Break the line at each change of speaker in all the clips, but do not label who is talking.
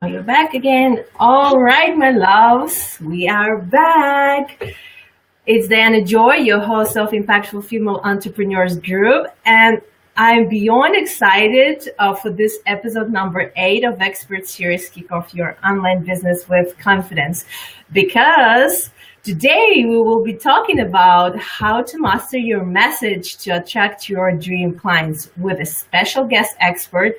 You're back again. All right, my loves, we are back. It's Diana Joy, your host of Impactful Female Entrepreneurs Group, and I'm beyond excited for this episode number 8 of Expert Series Kick Off Your Online Business with Confidence, because today we will be talking about how to master your message to attract your dream clients with a special guest expert,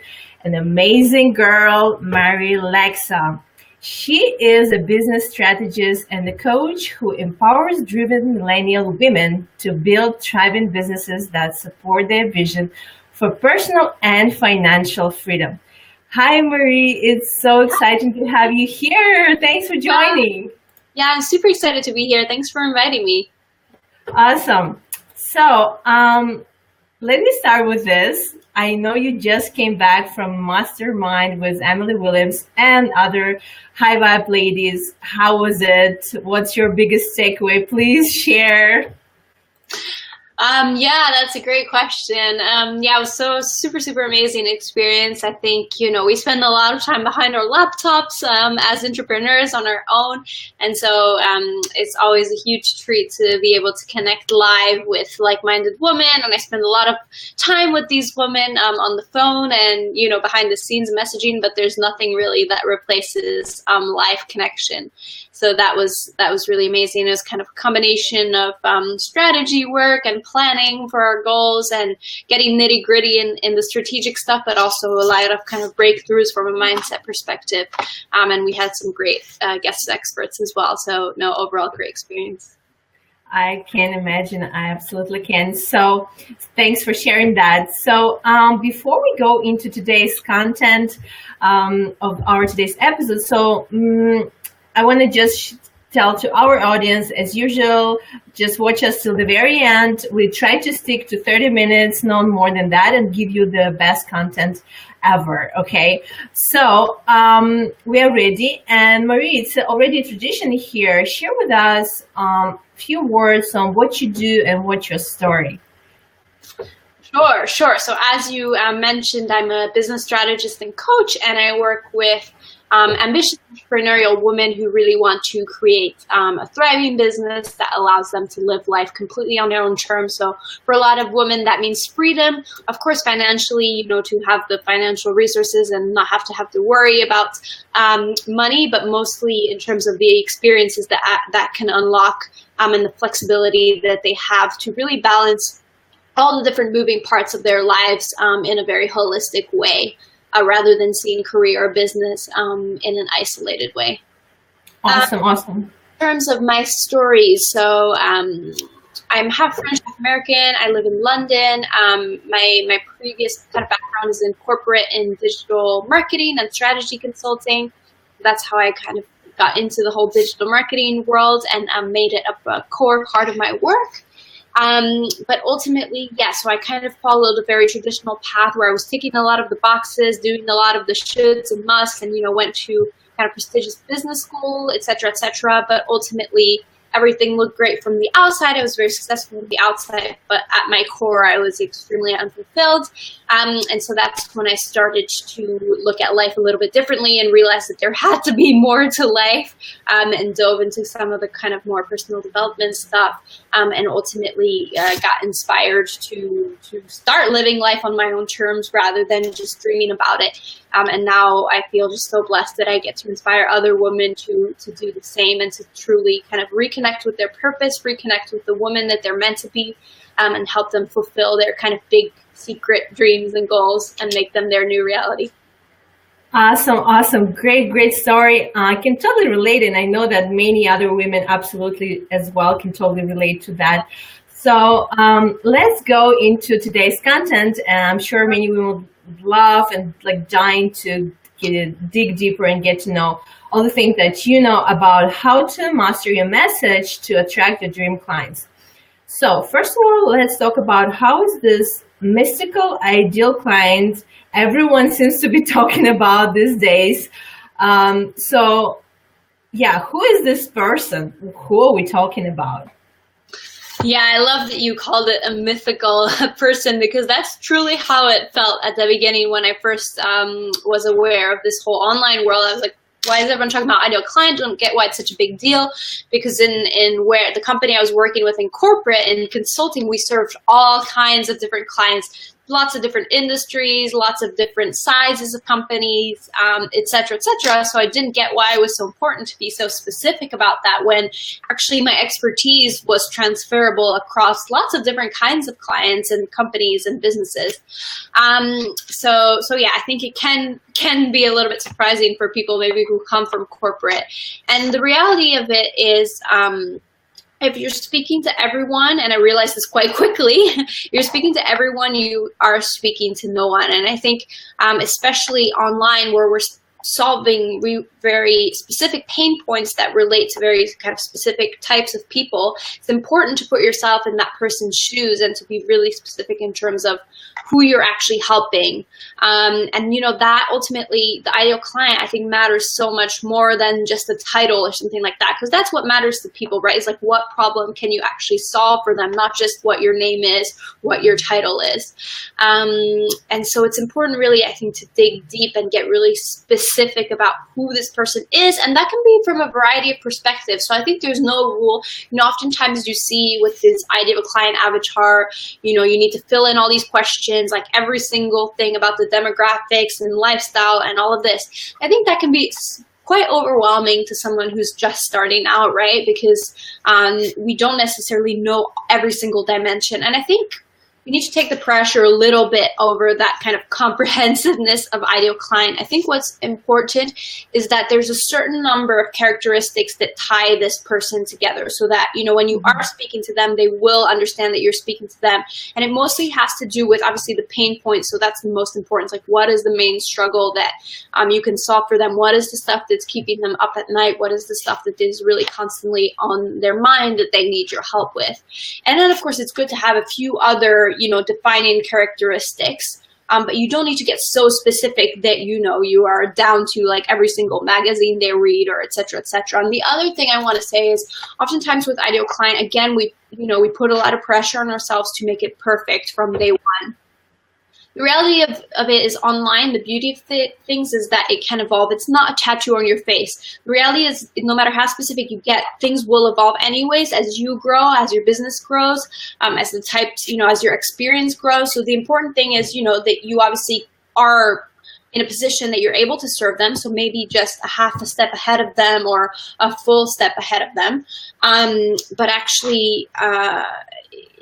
an amazing girl, Mary Lexa. She is a business strategist and a coach who empowers driven millennial women to build thriving businesses that support their vision for personal and financial freedom. Hi, Marie. It's so exciting to have you here. Thanks for joining.
Yeah, I'm super excited to be here. Thanks for inviting me.
Awesome. So, let me start with this. I know you just came back from Mastermind with Emily Williams and other high vibe ladies. How was it? What's your biggest takeaway? Please share.
Yeah, that's a great question. Yeah, it was so super amazing experience. I think, we spend a lot of time behind our laptops as entrepreneurs on our own. And so it's always a huge treat to be able to connect live with like-minded women. And I spend a lot of time with these women on the phone and, behind the scenes messaging, but there's nothing really that replaces live connection. So that was really amazing. It was kind of a combination of strategy work and planning for our goals and getting nitty gritty in the strategic stuff, but also a lot of kind of breakthroughs from a mindset perspective. And we had some great guest experts as well. So overall great experience.
I can imagine. I absolutely can. So thanks for sharing that. So before we go into today's content of our today's episode, I want to just tell to our audience, as usual, just watch us till the very end. We try to stick to 30 minutes, no more than that, and give you the best content ever, okay? So we are ready. And Marie, it's already a tradition here. Share with us a few words on what you do and what's your story.
Sure. So as you mentioned, I'm a business strategist and coach, and I work with ambitious entrepreneurial women who really want to create a thriving business that allows them to live life completely on their own terms. So for a lot of women, that means freedom, of course, financially, to have the financial resources and not have to worry about money, but mostly in terms of the experiences that can unlock and the flexibility that they have to really balance all the different moving parts of their lives in a very holistic way. Rather than seeing career or business in an isolated way.
Awesome.
In terms of my story, so I'm half French, half American. I live in London. My previous kind of background is in corporate and digital marketing and strategy consulting. That's how I kind of got into the whole digital marketing world and made it a core part of my work. But ultimately, so I kind of followed a very traditional path where I was ticking a lot of the boxes, doing a lot of the shoulds and musts, and, went to kind of prestigious business school, et cetera, but ultimately everything looked great from the outside. I was very successful from the outside, but at my core, I was extremely unfulfilled. And so that's when I started to look at life a little bit differently and realized that there had to be more to life, and dove into some of the kind of more personal development stuff, and ultimately got inspired to start living life on my own terms rather than just dreaming about it. And now I feel just so blessed that I get to inspire other women to do the same and to truly kind of reconnect with their purpose, reconnect with the woman that they're meant to be, and help them fulfill their kind of big secret dreams and goals and make them their new reality.
Awesome. Great story. I can totally relate, and I know that many other women absolutely as well can totally relate to that. So let's go into today's content, and I'm sure many women will love and dying to dig deeper and get to know all the things that you know about how to master your message to attract your dream clients. So first of all, let's talk about how is this mystical ideal client everyone seems to be talking about these days. Who is this person? Who are we talking about?
Yeah, I love that you called it a mythical person, because that's truly how it felt at the beginning when I first was aware of this whole online world. I was like, why is everyone talking about ideal client? I don't get why it's such a big deal. Because in where the company I was working with in corporate and consulting, we served all kinds of different clients, lots of different industries, lots of different sizes of companies, et cetera, et cetera. So I didn't get why it was so important to be so specific about that, when actually my expertise was transferable across lots of different kinds of clients and companies and businesses. So yeah, I think it can be a little bit surprising for people maybe who come from corporate. And the reality of it is, if you're speaking to everyone, and I realized this quite quickly, you're speaking to everyone, you are speaking to no one. And I think, especially online, where we're solving very specific pain points that relate to very kind of specific types of people, it's important to put yourself in that person's shoes and to be really specific in terms of who you're actually helping. And that ultimately, the ideal client, I think, matters so much more than just a title or something like that, because that's what matters to people, right? It's like, what problem can you actually solve for them, not just what your name is, what your title is. And so it's important, really, I think, to dig deep and get really specific about who this person is, and that can be from a variety of perspectives. So I think there's no rule. Oftentimes you see with this idea of a client avatar, you need to fill in all these questions, like every single thing about the demographics and lifestyle and all of this. I think that can be quite overwhelming to someone who's just starting out, right? Because we don't necessarily know every single dimension. And I think we need to take the pressure a little bit over that kind of comprehensiveness of ideal client. I think what's important is that there's a certain number of characteristics that tie this person together, so that, when you are speaking to them, they will understand that you're speaking to them. And it mostly has to do with, obviously, the pain points. So that's the most important. Like, what is the main struggle that you can solve for them? What is the stuff that's keeping them up at night? What is the stuff that is really constantly on their mind that they need your help with? And then, of course, it's good to have a few other defining characteristics, but you don't need to get so specific that you are down to like every single magazine they read, or et cetera, et cetera. And the other thing I want to say is, oftentimes with ideal client, again, we put a lot of pressure on ourselves to make it perfect from day one. The reality of it is, online, the beauty of things is that it can evolve. It's not a tattoo on your face. The reality is, no matter how specific you get, things will evolve anyways as you grow, as your business grows, as the types, as your experience grows. So the important thing is, that you obviously are in a position that you're able to serve them. So maybe just a half a step ahead of them or a full step ahead of them. But actually,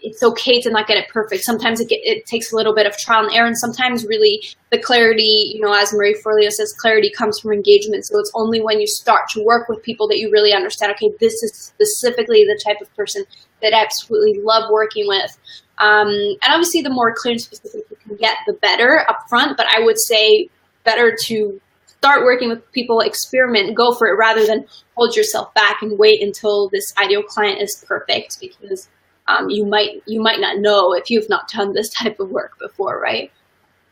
it's okay to not get it perfect. Sometimes it takes a little bit of trial and error, and sometimes really the clarity, as Marie Forleo says, clarity comes from engagement. So it's only when you start to work with people that you really understand, okay, this is specifically the type of person that I absolutely love working with. And obviously, the more clear and specific you can get, the better up front. But I would say better to start working with people, experiment, go for it, rather than hold yourself back and wait until this ideal client is perfect, because you might not know if you've not done this type of work before, right?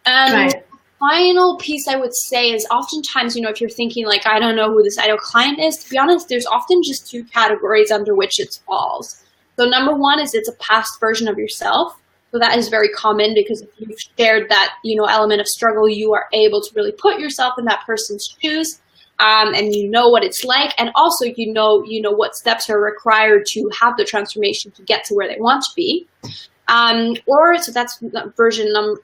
Right. Final piece I would say is, oftentimes, if you're thinking like, I don't know who this ideal client is, to be honest, there's often just two categories under which it falls. So number one is, it's a past version of yourself. So that is very common, because if you've shared that, element of struggle, you are able to really put yourself in that person's shoes. And you know what it's like, and also you know what steps are required to have the transformation to get to where they want to be. So that's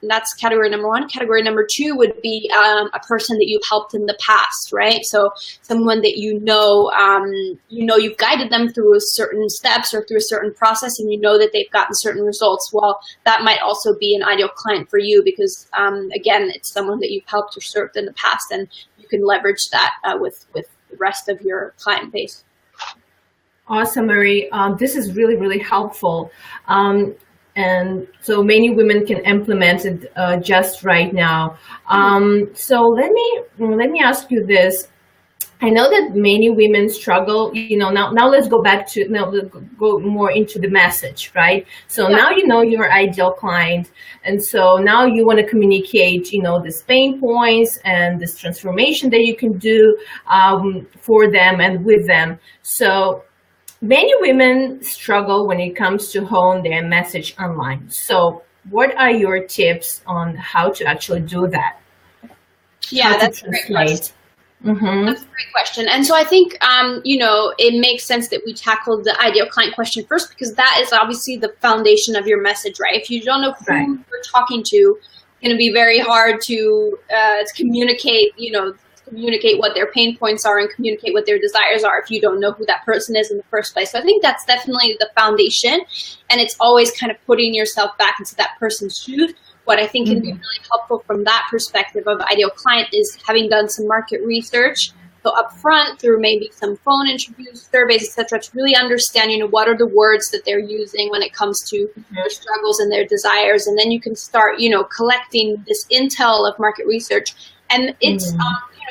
that's category number one. Category number two would be a person that you've helped in the past, right? So someone that you've guided them through certain steps or through a certain process, and you know that they've gotten certain results. Well, that might also be an ideal client for you, because again, it's someone that you've helped or served in the past, and you can leverage that with the rest of your client base.
Awesome, Marie. This is really, really helpful. And so many women can implement it just right now. So let me ask you this. I know that many women struggle, now let's go back to, let's go more into the message, right? So yeah. Now you know your ideal client. And so now you want to communicate, these pain points and this transformation that you can do for them and with them. So Many women struggle when it comes to hone their message online. So, what are your tips on how to actually do that?
Yeah,
How to
that's a great question.
translate? Mm-hmm.
That's a great question. And so I think, it makes sense that we tackled the ideal client question first, because that is obviously the foundation of your message, right? If you don't know who
Right.
you're talking to, it's going to be very hard to communicate, communicate what their pain points are and communicate what their desires are if you don't know who that person is in the first place. So I think that's definitely the foundation. And it's always kind of putting yourself back into that person's shoes. What I think can be really helpful from that perspective of ideal client is having done some market research. So upfront, through maybe some phone interviews, surveys, etc., to really understand, what are the words that they're using when it comes to their struggles and their desires, and then you can start, collecting this intel of market research. And it's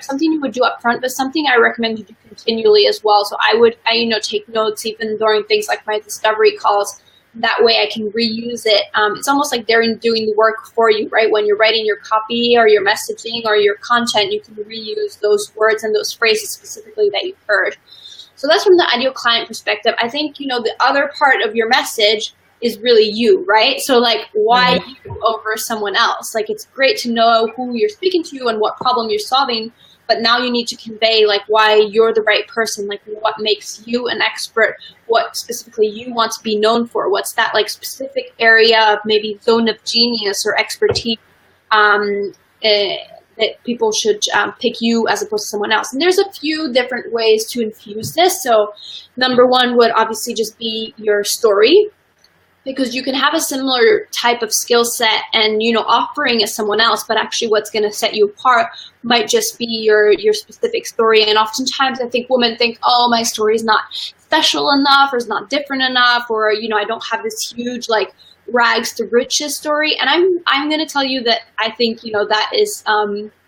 something you would do upfront, but something I recommend you do continually as well. So I take notes even during things like my discovery calls. That way I can reuse it. It's almost like they're doing the work for you, right? When you're writing your copy or your messaging or your content, you can reuse those words and those phrases specifically that you've heard. So that's from the ideal client perspective. I think, the other part of your message is really you, right? So like, why you over someone else? Like, it's great to know who you're speaking to and what problem you're solving, but now you need to convey like why you're the right person, like what makes you an expert, what specifically you want to be known for, what's that like specific area of maybe zone of genius or expertise that people should pick you as opposed to someone else. And there's a few different ways to infuse this. So number one would obviously just be your story, because you can have a similar type of skill set and, offering as someone else, but actually what's going to set you apart might just be your specific story. And oftentimes I think women think, oh, my story is not special enough or is not different enough, or, I don't have this huge like rags to riches story. And I'm going to tell you that I think, that is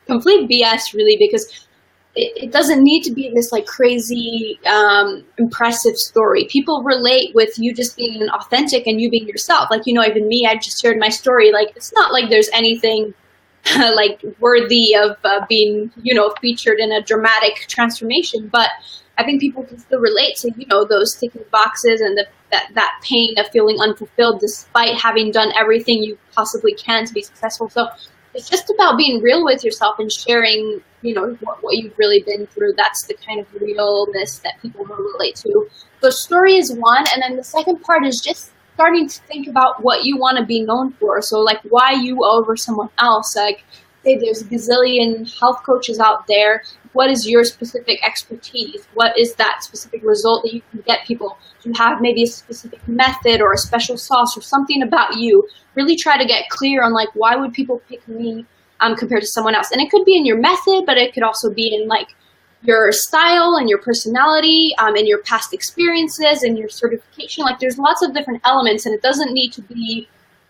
complete BS really, because it doesn't need to be this like crazy, impressive story. People relate with you just being authentic and you being yourself. Like, even me, I just shared my story. Like, it's not like there's anything like worthy of being, featured in a dramatic transformation. But I think people can still relate to, those ticking boxes and that pain of feeling unfulfilled despite having done everything you possibly can to be successful. So it's just about being real with yourself and sharing, what you've really been through. That's the kind of realness that people will relate to. So story is one. And then the second part is just starting to think about what you want to be known for. So like why you over someone else. Like, say there's a gazillion health coaches out there. What is your specific expertise? What is that specific result that you can get people? Do you have maybe a specific method or a special sauce or something about you? Really try to get clear on like, why would people pick me compared to someone else? And it could be in your method, but it could also be in like your style and your personality and your past experiences and your certification. Like, there's lots of different elements, and it doesn't need to be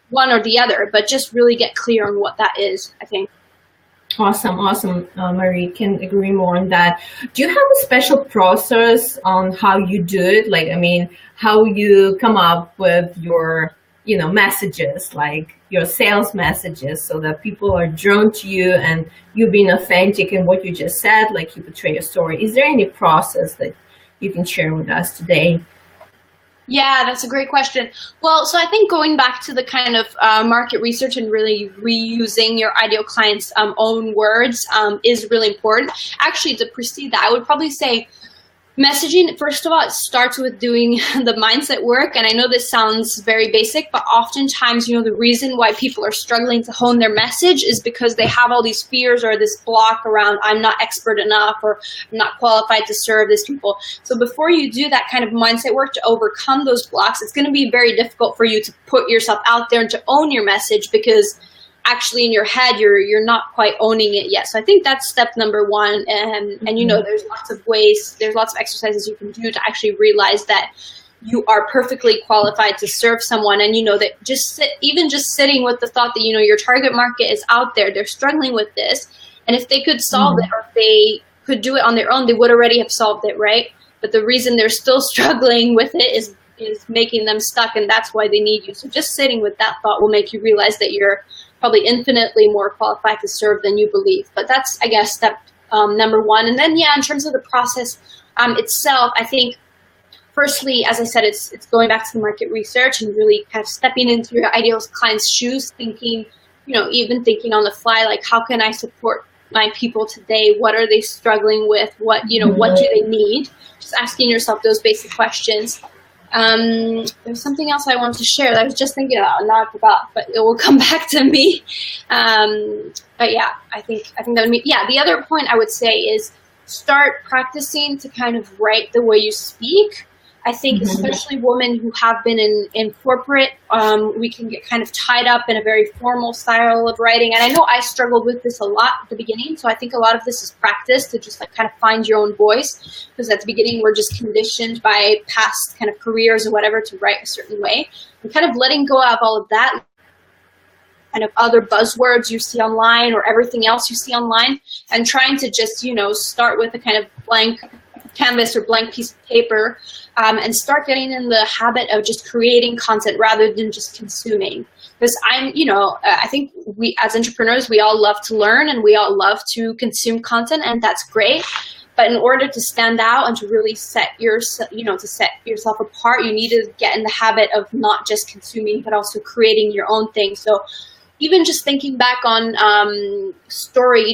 one or the other, but just really get clear on what that is, I think.
Awesome. Marie, can agree more on that. Do you have a special process on how you do it? Like, how you come up with your, messages, like your sales messages, so that people are drawn to you and you being authentic in what you just said, like you portray your story. Is there any process that you can share with us today?
Yeah, that's a great question. Well, so I think going back to the kind of market research and really reusing your ideal client's own words is really important. Actually, to precede that, I would probably say messaging, first of all, it starts with doing the mindset work. And I know this sounds very basic, but oftentimes, the reason why people are struggling to hone their message is because they have all these fears or this block around, I'm not expert enough, or I'm not qualified to serve these people. So before you do that kind of mindset work to overcome those blocks, it's going to be very difficult for you to put yourself out there and to own your message, because actually in your head you're not quite owning it yet. So I think that's step number one. And there's lots of ways, there's lots of exercises you can do to actually realize that you are perfectly qualified to serve someone. And that just sitting with the thought that your target market is out there, they're struggling with this, and if they could solve it, or if they could do it on their own, they would already have solved it, right? But the reason they're still struggling with it is making them stuck, and that's why they need you. So just sitting with that thought will make you realize that you're probably infinitely more qualified to serve than you believe. But that's, I guess, step number one. And then, in terms of the process itself, I think firstly, as I said, it's going back to the market research and really kind of stepping into your ideal client's shoes, thinking, even thinking on the fly, like, how can I support my people today? What are they struggling with? What do they need? Just asking yourself those basic questions. There's something else I wanted to share that I was just thinking about, and now I forgot, but it will come back to me. But yeah, I think that would be, the other point I would say is start practicing to kind of write the way you speak. I think especially women who have been in corporate, we can get kind of tied up in a very formal style of writing. And I know I struggled with this a lot at the beginning. So I think a lot of this is practice to just like kind of find your own voice. Because at the beginning, we're just conditioned by past kind of careers or whatever to write a certain way. And kind of letting go of all of that, kind of other buzzwords you see online or everything else you see online, and trying to just, start with a kind of blank canvas or blank piece of paper, and start getting in the habit of just creating content rather than just consuming. Because I think we as entrepreneurs, we all love to learn and we all love to consume content, and that's great. But in order to stand out and to really set yourself apart, you need to get in the habit of not just consuming, but also creating your own thing. So even just thinking back on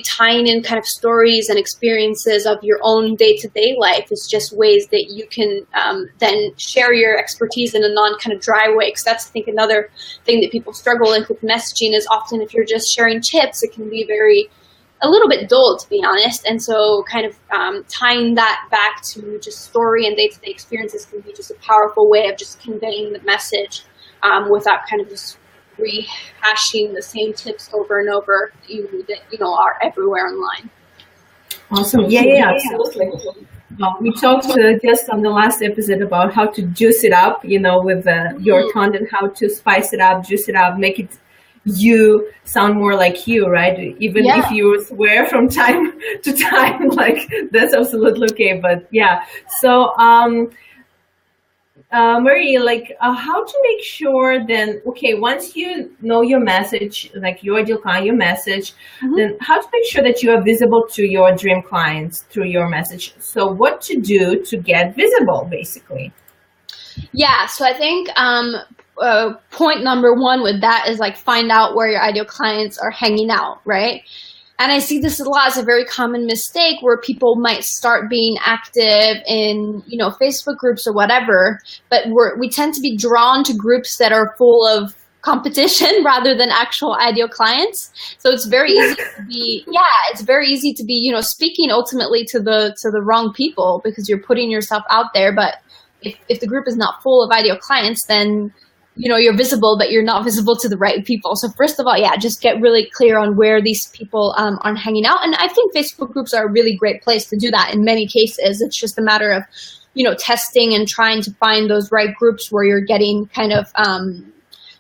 tying in kind of stories and experiences of your own day-to-day life is just ways that you can then share your expertise in a non-kind of dry way. Because that's, I think, another thing that people struggle with messaging is often if you're just sharing tips, it can be a little bit dull, to be honest. And so kind of tying that back to just story and day-to-day experiences can be just a powerful way of just conveying the message without kind of just rehashing the same tips over and over that are everywhere online.
Awesome. Yeah, absolutely. We talked just on the last episode about how to juice it up, with your content, how to spice it up, juice it up, make it you sound more like you, right? Even if you swear from time to time, like that's absolutely okay. But yeah, so Marie, like how to make sure then, okay, once you know your message, like your ideal client, your message, then how to make sure that you are visible to your dream clients through your message. So what to do to get visible, basically.
Yeah, so I think point number one with that is like find out where your ideal clients are hanging out, right? And I see this a lot as a very common mistake where people might start being active in, Facebook groups or whatever, but we tend to be drawn to groups that are full of competition rather than actual ideal clients. So it's very easy to be, speaking ultimately to the wrong people because you're putting yourself out there. But if the group is not full of ideal clients, then you're visible, but you're not visible to the right people. So first of all, just get really clear on where these people are hanging out. And I think Facebook groups are a really great place to do that in many cases. It's just a matter of, testing and trying to find those right groups where you're getting kind of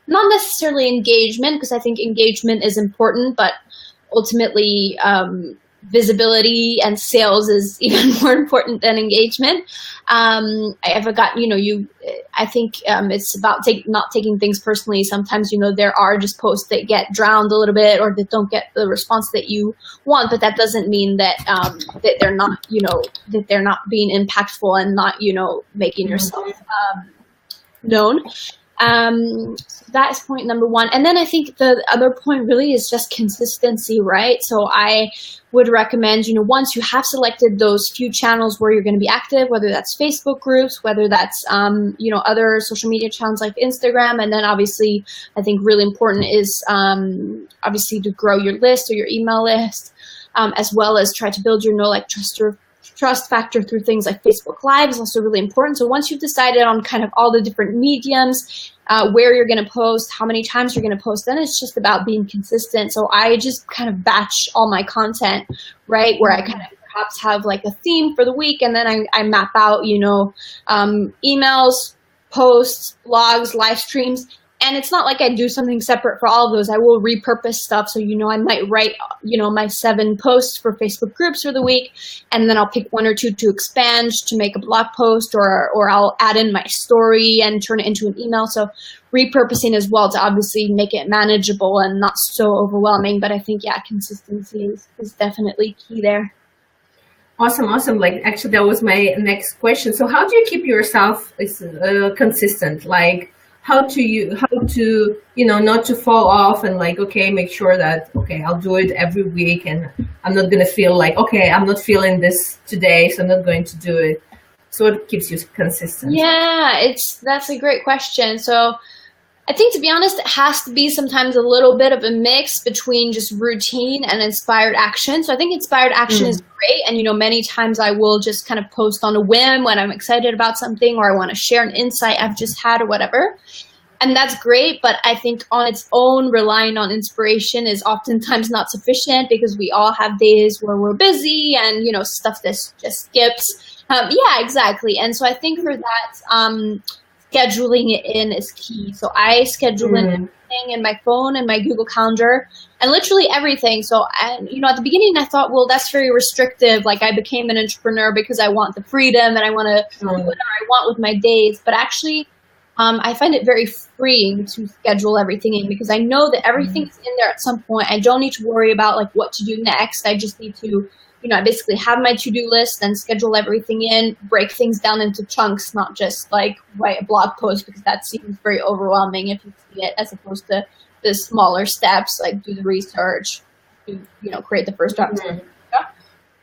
not necessarily engagement, because I think engagement is important, but ultimately visibility and sales is even more important than engagement. I think it's about not taking things personally. Sometimes, there are just posts that get drowned a little bit or that don't get the response that you want, but that doesn't mean that that they're not, that they're not being impactful and not, making yourself known. So that is point number one. And then I think the other point really is just consistency, right? So I would recommend, once you have selected those few channels where you're going to be active, whether that's Facebook groups, whether that's, other social media channels like Instagram. And then obviously, I think really important is obviously to grow your list or your email list, as well as try to build your trust factor through things like Facebook Live is also really important. So once you've decided on kind of all the different mediums, where you're going to post, how many times you're going to post, then it's just about being consistent. So I just kind of batch all my content, right, where I kind of perhaps have like a theme for the week, and then I map out, emails, posts, blogs, live streams. And it's not like I do something separate for all of those. I will repurpose stuff. So, I might write, my 7 posts for Facebook groups for the week, and then I'll pick 1 or 2 to expand to make a blog post, or I'll add in my story and turn it into an email. So repurposing as well to obviously make it manageable and not so overwhelming. But I think, consistency is definitely key there.
Awesome, awesome. Like actually, that was my next question. So, how do you keep yourself consistent? Like, how to not to fall off and like okay, make sure that okay, I'll do it every week, and I'm not gonna feel like okay, I'm not feeling this today, so I'm not going to do it. So, what keeps you consistent?
Yeah, that's a great question. So I think, to be honest, it has to be sometimes a little bit of a mix between just routine and inspired action. So I think inspired action is great. And, many times I will just kind of post on a whim when I'm excited about something or I want to share an insight I've just had or whatever. And that's great. But I think on its own, relying on inspiration is oftentimes not sufficient because we all have days where we're busy and, stuff that just skips. Yeah, exactly. And so I think for that, scheduling it in is key. So I schedule in everything in my phone and my Google Calendar and literally everything. So, at the beginning I thought, well, that's very restrictive. Like I became an entrepreneur because I want the freedom and I want to do whatever I want with my days. But actually, I find it very freeing to schedule everything in because I know that everything's in there at some point. I don't need to worry about like what to do next. I just need to I basically have my to-do list and schedule everything in, break things down into chunks, not just like write a blog post because that seems very overwhelming if you see it, as opposed to the smaller steps, like do the research, create the first draft.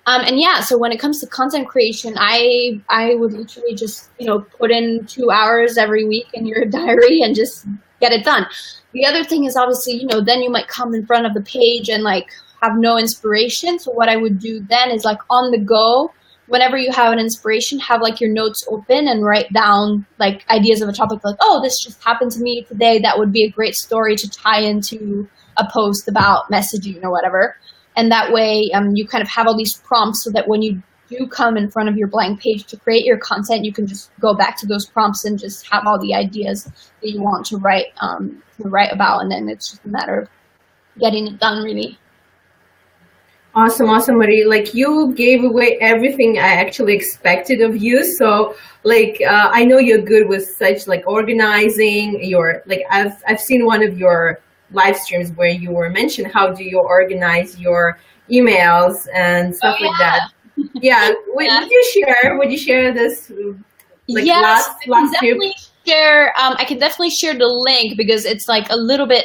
And yeah, so when it comes to content creation, I would literally just, put in 2 hours every week in your diary and just get it done. The other thing is obviously, then you might come in front of the page and like have no inspiration. So what I would do then is like on the go, whenever you have an inspiration, have like your notes open and write down like ideas of a topic like, oh, this just happened to me today. That would be a great story to tie into a post about messaging or whatever. And that way you kind of have all these prompts so that when you do come in front of your blank page to create your content, you can just go back to those prompts and just have all the ideas that you want to write about. And then it's just a matter of getting it done really.
Awesome, awesome, Marie. Like you gave away everything I actually expected of you. So like I know you're good with such like organizing your like I've seen one of your live streams where you were mentioned how do you organize your emails and stuff like that. Yeah. Would you share this like
yes,
last
definitely share I can definitely share the link because it's like a little bit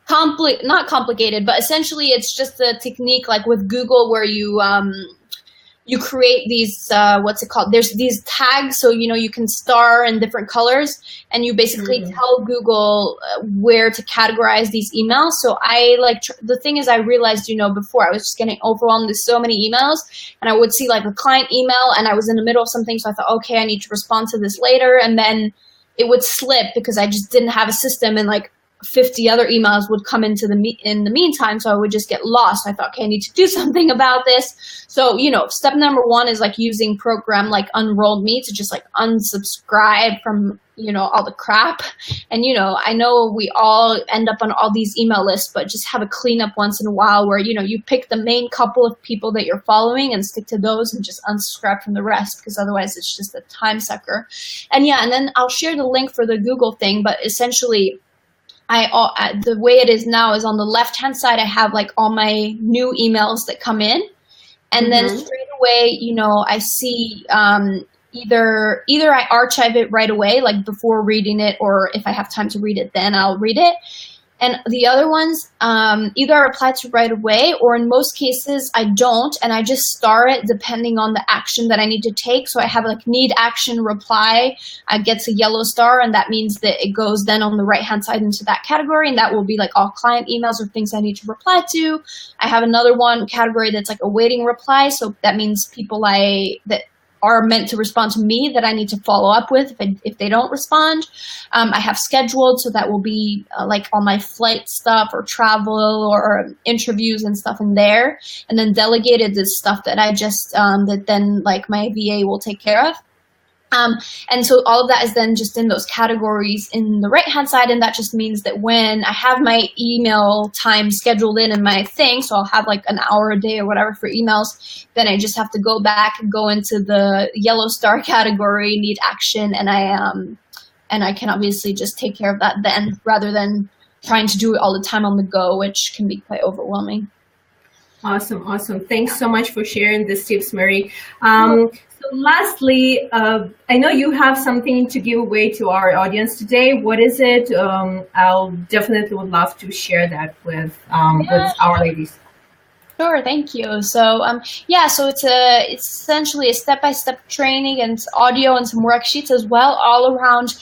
not complicated, but essentially it's just a technique like with Google where you create these what's it called? There's these tags, so you can star in different colors, and you basically tell Google where to categorize these emails. So I like the thing is I realized before I was just getting overwhelmed with so many emails, and I would see like a client email, and I was in the middle of something, so I thought, okay, I need to respond to this later, and then it would slip because I just didn't have a system, and like 50 other emails would come in the meantime, so I would just get lost. I thought, okay, I need to do something about this. So, step number one is like using program like Unroll Me to just like unsubscribe from, all the crap. And, I know we all end up on all these email lists, but just have a cleanup once in a while where, you pick the main couple of people that you're following and stick to those and just unsubscribe from the rest, because otherwise it's just a time sucker. And yeah, and then I'll share the link for the Google thing, but essentially the way it is now is on the left hand side I have like all my new emails that come in, and then straight away I see either I archive it right away like before reading it, or if I have time to read it then I'll read it. And the other ones, either I reply to right away, or in most cases I don't, and I just star it depending on the action that I need to take. So I have like need action reply, I gets a yellow star, and that means that it goes then on the right hand side into that category, and that will be like all client emails or things I need to reply to. I have another one category that's like awaiting reply, so that means people that are meant to respond to me that I need to follow up with if they don't respond. I have scheduled, so that will be like all my flight stuff or travel or interviews and stuff in there. And then delegated is stuff that I just, that then like my VA will take care of. And so all of that is then just in those categories in the right-hand side, and that just means that when I have my email time scheduled in my thing, so I'll have like an hour a day or whatever for emails, then I just have to go back and go into the yellow star category, need action, and I can obviously just take care of that then, rather than trying to do it all the time on the go, which can be quite overwhelming.
Awesome, awesome. Thanks so much for sharing these tips, Marie. So lastly, I know you have something to give away to our audience today. What is it? I'll definitely would love to share that with our ladies.
Sure, thank you. So, yeah, so it's essentially a step-by-step training and audio and some worksheets as well, all around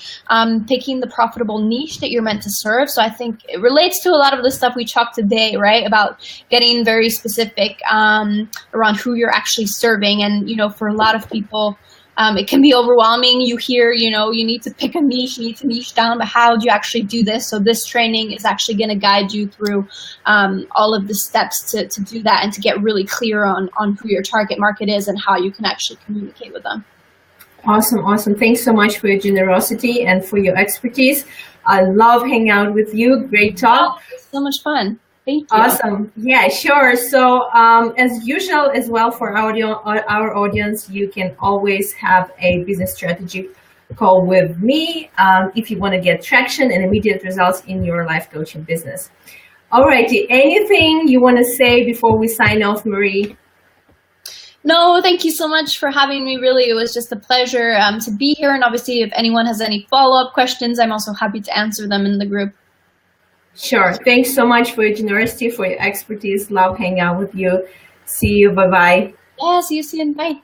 picking the profitable niche that you're meant to serve. So I think it relates to a lot of the stuff we talked today, right? About getting very specific around who you're actually serving, and for a lot of people. It can be overwhelming. You hear, you need to pick a niche, you need to niche down, but how do you actually do this? So this training is actually going to guide you through all of the steps to do that and to get really clear on who your target market is and how you can actually communicate with them.
Awesome, awesome. Thanks so much for your generosity and for your expertise. I love hanging out with you. Great talk.
Oh, it's so much fun. Thank you.
Awesome. Yeah, sure. So as usual as well for our audience, you can always have a business strategy call with me if you want to get traction and immediate results in your life coaching business. All righty. Anything you want to say before we sign off, Marie?
No, thank you so much for having me. Really, it was just a pleasure to be here. And obviously, if anyone has any follow-up questions, I'm also happy to answer them in the group.
Sure. Thanks so much for your generosity, for your expertise. Love hanging out with you. See you. Bye-bye.
Yeah, see you soon. Bye.